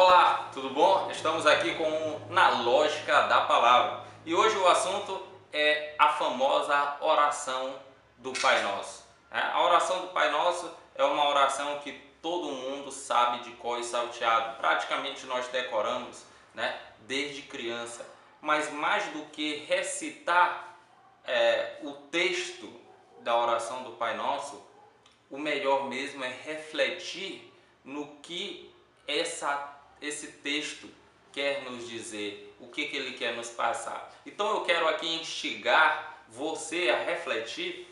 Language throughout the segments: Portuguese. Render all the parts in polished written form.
Olá, tudo bom? Estamos aqui com Na Lógica da Palavra e hoje o assunto é a famosa oração do Pai Nosso. A oração do Pai Nosso é uma oração que todo mundo sabe de cor e salteado, praticamente nós decoramos, desde criança, mas mais do que recitar o texto da oração do Pai Nosso, o melhor mesmo é refletir no que esse texto quer nos dizer, o que ele quer nos passar. Então eu quero aqui instigar você a refletir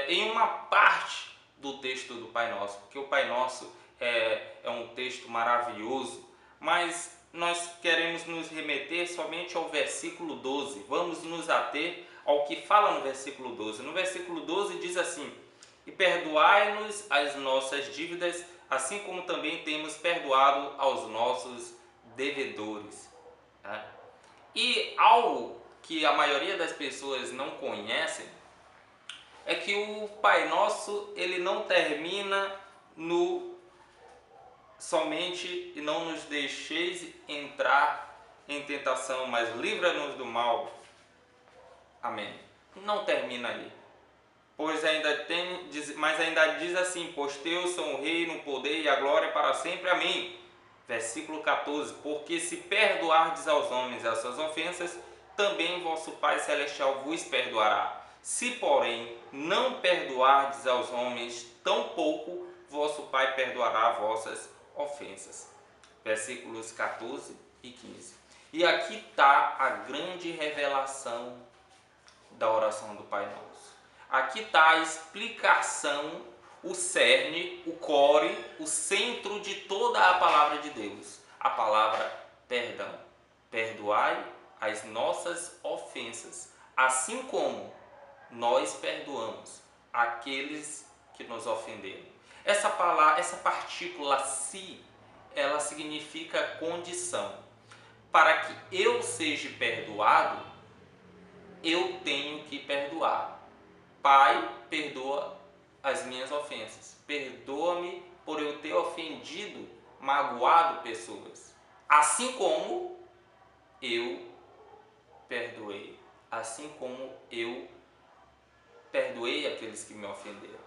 em uma parte do texto do Pai Nosso, porque o Pai Nosso é um texto maravilhoso, mas nós queremos nos remeter somente ao versículo 12. Vamos nos ater ao que fala no versículo 12. No versículo 12 diz assim: e perdoai-nos as nossas dívidas, assim como também temos perdoado aos nossos devedores. E algo que a maioria das pessoas não conhecem é que o Pai Nosso ele não termina no somente e não nos deixeis entrar em tentação, mas livra-nos do mal. Amém. Não termina aí. Mas ainda diz assim: pois teus são o reino, o poder e a glória para sempre. Amém. Versículo 14: porque se perdoardes aos homens as suas ofensas, também vosso Pai Celestial vos perdoará. Se, porém, não perdoardes aos homens, tampouco vosso Pai perdoará vossas ofensas. Versículos 14 e 15. E aqui está a grande revelação da oração do Pai Nosso. Aqui está a explicação, o cerne, o core, o centro de toda a palavra de Deus. A palavra perdão. Perdoai as nossas ofensas, assim como nós perdoamos aqueles que nos ofenderam. Essa partícula si, ela significa condição. Para que eu seja perdoado, eu tenho que perdoar. Pai, perdoa as minhas ofensas. Perdoa-me por eu ter ofendido, magoado pessoas. Assim como eu perdoei. Assim como eu perdoei aqueles que me ofenderam.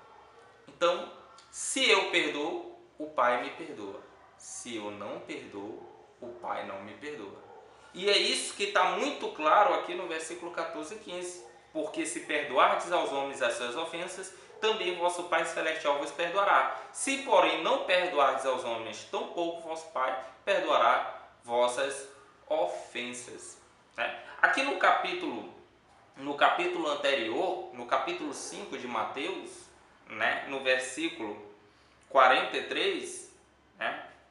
Então, se eu perdoo, o Pai me perdoa. Se eu não perdoo, o Pai não me perdoa. E é isso que está muito claro aqui no versículo 14 e 15. Porque se perdoardes aos homens as suas ofensas, também vosso Pai Celestial vos perdoará. Se, porém, não perdoardes aos homens, tampouco vosso Pai perdoará vossas ofensas. Aqui no capítulo anterior, no capítulo 5 de Mateus, no versículo 43,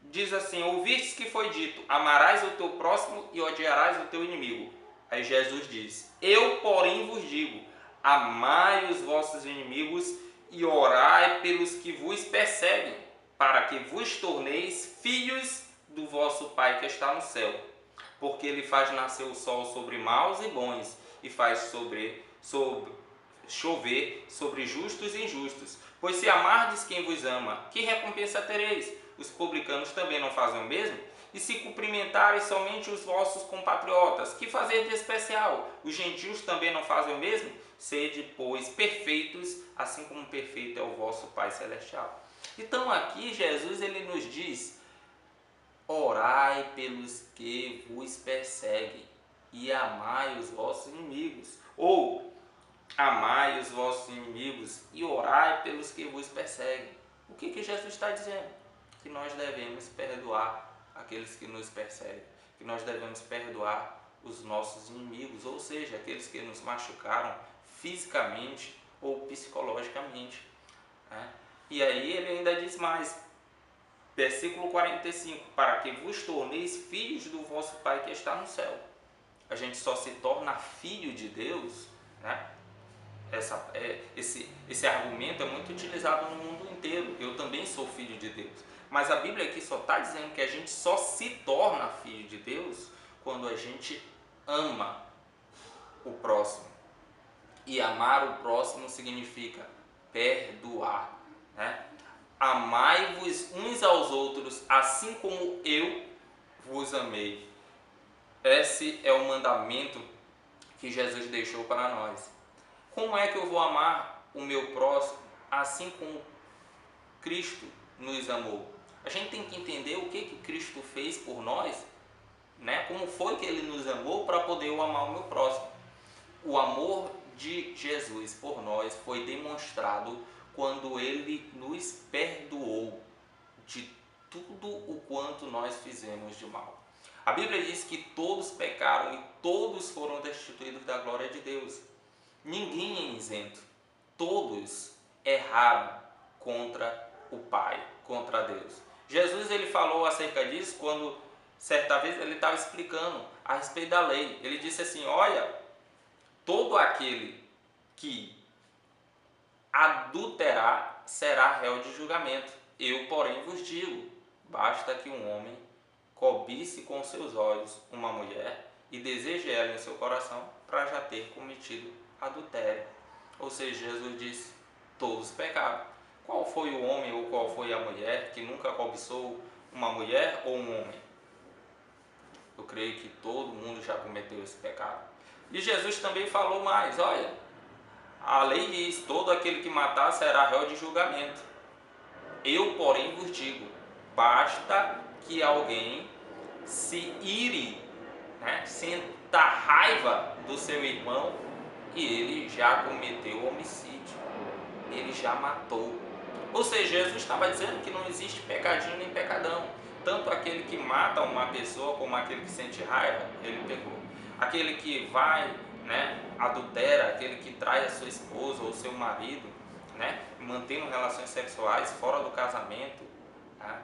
diz assim: ouvistes que foi dito, amarás o teu próximo e odiarás o teu inimigo. Aí Jesus diz: eu, porém, vos digo, amai os vossos inimigos e orai pelos que vos perseguem, para que vos torneis filhos do vosso Pai que está no céu. Porque ele faz nascer o sol sobre maus e bons, e faz chover sobre justos e injustos. Pois se amardes quem vos ama, que recompensa tereis? Os publicanos também não fazem o mesmo? E se cumprimentares somente os vossos compatriotas, que fazer de especial? Os gentios também não fazem o mesmo? Sede, pois, perfeitos, assim como perfeito é o vosso Pai Celestial. Então aqui Jesus ele nos diz: orai pelos que vos perseguem e amai os vossos inimigos. Ou amai os vossos inimigos e orai pelos que vos perseguem. O que Jesus está dizendo? Que nós devemos perdoar aqueles que nos perseguem, que nós devemos perdoar os nossos inimigos, ou seja, aqueles que nos machucaram fisicamente ou psicologicamente. E aí ele ainda diz mais, versículo 45, para que vos torneis filhos do vosso Pai que está no céu. A gente só se torna filho de Deus, esse argumento é muito utilizado no mundo inteiro. Eu também sou filho de Deus. Mas a Bíblia aqui só está dizendo que a gente só se torna filho de Deus quando a gente ama o próximo. E amar o próximo significa perdoar. Amai-vos uns aos outros, assim como eu vos amei. Esse é o mandamento que Jesus deixou para nós. Como é que eu vou amar o meu próximo assim como Cristo nos amou? A gente tem que entender o que Cristo fez por nós, né? Como foi que Ele nos amou para poder eu amar o meu próximo. O amor de Jesus por nós foi demonstrado quando Ele nos perdoou de tudo o quanto nós fizemos de mal. A Bíblia diz que todos pecaram e todos foram destituídos da glória de Deus. Ninguém é isento. Todos erraram contra o Pai, contra Deus. Jesus ele falou acerca disso quando certa vez ele estava explicando a respeito da lei. Ele disse assim: olha, todo aquele que adulterar será réu de julgamento. Eu, porém, vos digo, basta que um homem cobice com seus olhos uma mulher e deseje ela em seu coração para já ter cometido adultério. Ou seja, Jesus disse, todos pecaram. Qual foi o homem ou qual foi a mulher que nunca cobiçou uma mulher ou um homem? Eu creio que todo mundo já cometeu esse pecado. E Jesus também falou mais, olha, a lei diz, todo aquele que matar será réu de julgamento. Eu, porém, vos digo, basta que alguém se ire, né, sinta raiva do seu irmão e ele já cometeu homicídio, ele já matou. Ou seja, Jesus estava dizendo que não existe pecadinho nem pecadão. Tanto aquele que mata uma pessoa como aquele que sente raiva, ele pecou. Aquele que vai, né, adultera, aquele que trai a sua esposa ou seu marido, né, mantendo relações sexuais fora do casamento, né,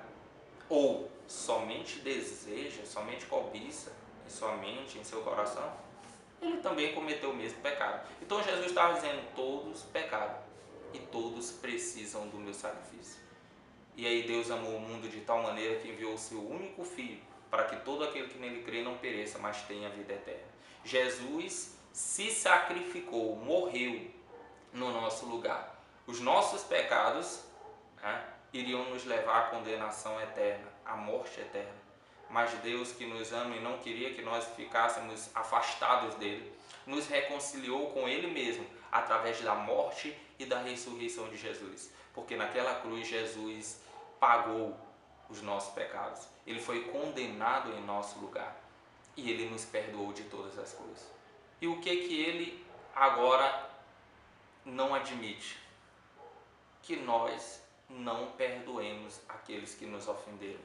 ou somente deseja, somente cobiça em sua mente, em seu coração, ele também cometeu o mesmo pecado. Então Jesus estava dizendo, todos pecaram e todos precisam do meu sacrifício. E aí Deus amou o mundo de tal maneira que enviou o seu único Filho, para que todo aquele que nele crê não pereça, mas tenha vida eterna. Jesus se sacrificou, morreu no nosso lugar. Os nossos pecados, né, iriam nos levar à condenação eterna, à morte eterna. Mas Deus, que nos ama e não queria que nós ficássemos afastados dele, nos reconciliou com ele mesmo através da morte e da ressurreição de Jesus. Porque naquela cruz Jesus pagou os nossos pecados. Ele foi condenado em nosso lugar e ele nos perdoou de todas as coisas. E o que ele agora não admite? Que nós não perdoemos aqueles que nos ofenderam,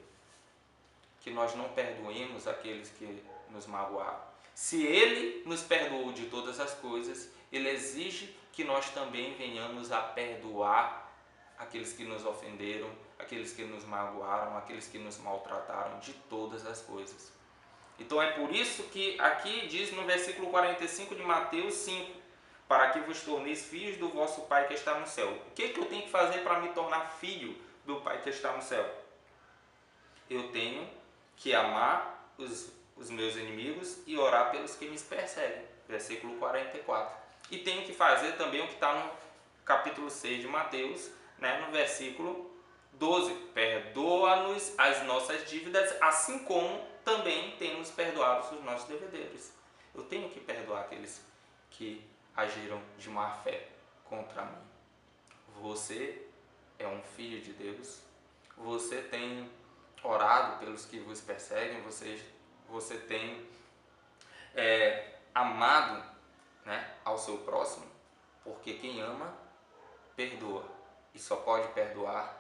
que nós não perdoemos aqueles que nos magoaram. Se ele nos perdoou de todas as coisas, ele exige que nós também venhamos a perdoar aqueles que nos ofenderam, aqueles que nos magoaram, aqueles que nos maltrataram, de todas as coisas. Então é por isso que aqui diz no versículo 45 de Mateus 5, para que vos torneis filhos do vosso Pai que está no céu. O que eu tenho que fazer para me tornar filho do Pai que está no céu? Eu tenho que amar os meus inimigos e orar pelos que me perseguem. Versículo 44. E tenho que fazer também o que está no capítulo 6 de Mateus, né, no versículo 12. Perdoa-nos as nossas dívidas, assim como também temos perdoado os nossos devedores. Eu tenho que perdoar aqueles que agiram de má fé contra mim. Você é um filho de Deus. Você tem orado pelos que vos perseguem. Você tem amado, né, ao seu próximo. Porque quem ama, perdoa. E só pode perdoar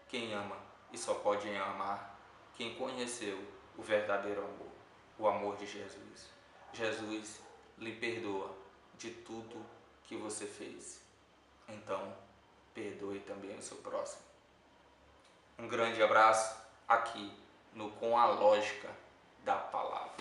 quem ama. E só pode amar quem conheceu o verdadeiro amor. O amor de Jesus. Jesus lhe perdoa de tudo que você fez. Então, perdoe também o seu próximo. Um grande abraço aqui no Com a Lógica da Palavra.